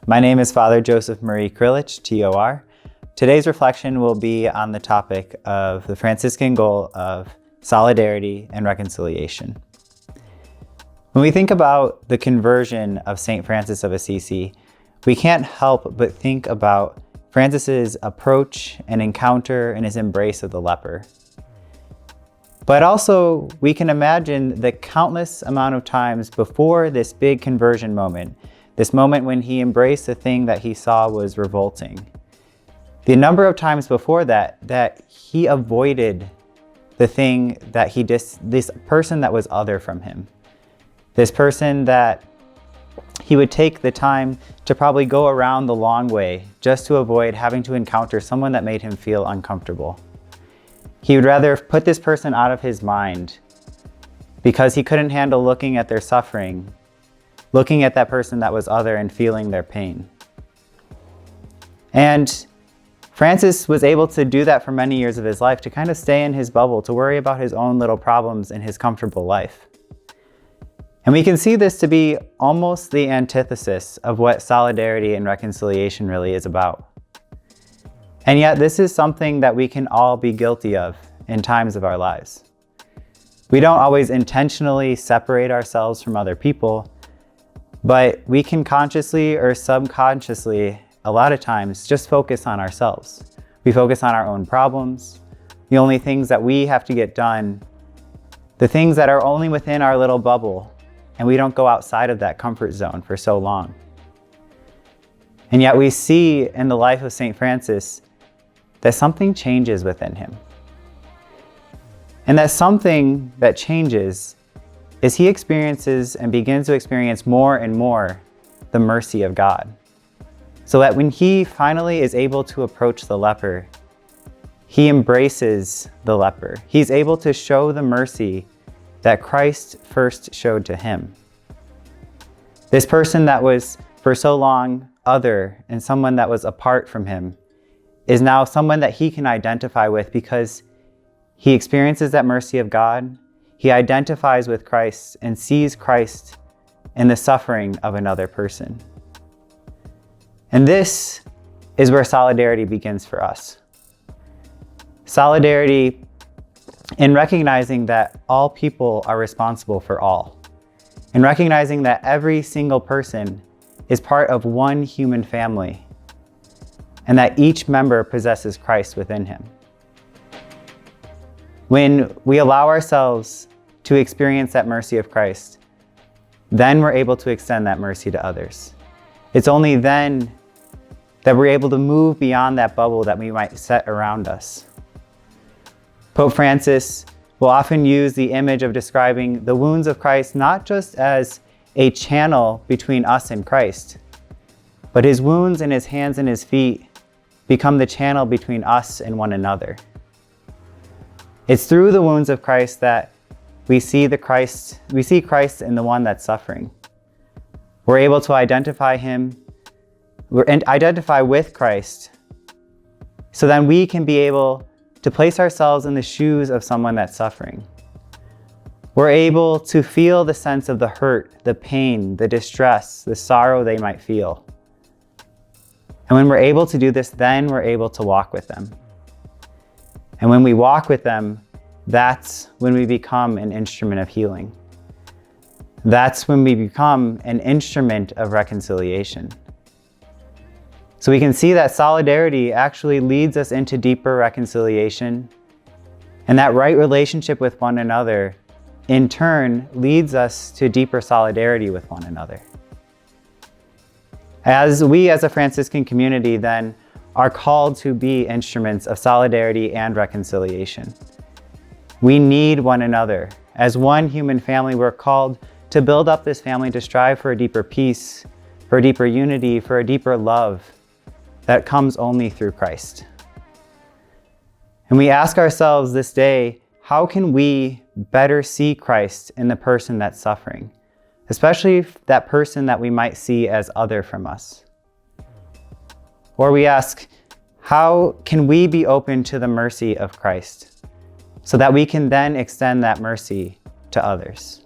My name is Father Joseph Marie Krilich, TOR. Today's reflection will be on the topic of the Franciscan goal of solidarity and reconciliation. When we think about the conversion of St. Francis of Assisi, we can't help but think about Francis's approach and encounter and his embrace of the leper. But also, we can imagine the countless amount of times before this big conversion moment, this moment when he embraced the thing that he saw was revolting. The number of times before that he avoided the thing that this person that was other from him. This person that he would take the time to probably go around the long way just to avoid having to encounter someone that made him feel uncomfortable. He would rather put this person out of his mind because he couldn't handle looking at their suffering, looking at that person that was other and feeling their pain. And Francis was able to do that for many years of his life, to kind of stay in his bubble, to worry about his own little problems in his comfortable life. And we can see this to be almost the antithesis of what solidarity and reconciliation really is about. And yet this is something that we can all be guilty of in times of our lives. We don't always intentionally separate ourselves from other people, but we can consciously or subconsciously, a lot of times, just focus on ourselves. We focus on our own problems, the only things that we have to get done, the things that are only within our little bubble, and we don't go outside of that comfort zone for so long. And yet we see in the life of St. Francis that something changes within him. And that something that changes is he experiences and begins to experience more and more the mercy of God. So that when he finally is able to approach the leper, he embraces the leper. He's able to show the mercy that Christ first showed to him. This person that was for so long other and someone that was apart from him is now someone that he can identify with because he experiences that mercy of God. He identifies with Christ and sees Christ in the suffering of another person. And this is where solidarity begins for us. Solidarity in recognizing that all people are responsible for all, and recognizing that every single person is part of one human family, and that each member possesses Christ within him. When we allow ourselves to experience that mercy of Christ, then we're able to extend that mercy to others. It's only then that we're able to move beyond that bubble that we might set around us. Pope Francis will often use the image of describing the wounds of Christ not just as a channel between us and Christ, but his wounds in his hands and his feet become the channel between us and one another. It's through the wounds of Christ that we see Christ in the one that's suffering. We're able to identify with Christ, so then we can be able to place ourselves in the shoes of someone that's suffering. We're able to feel the sense of the hurt, the pain, the distress, the sorrow they might feel. And when we're able to do this, then we're able to walk with them. And when we walk with them, that's when we become an instrument of healing. That's when we become an instrument of reconciliation. So we can see that solidarity actually leads us into deeper reconciliation, and that right relationship with one another, in turn, leads us to deeper solidarity with one another. As we as a Franciscan community then are called to be instruments of solidarity and reconciliation. We need one another. As one human family, we're called to build up this family, to strive for a deeper peace, for a deeper unity, for a deeper love that comes only through Christ. And we ask ourselves this day, how can we better see Christ in the person that's suffering, especially that person that we might see as other from us? Or we ask, how can we be open to the mercy of Christ so that we can then extend that mercy to others?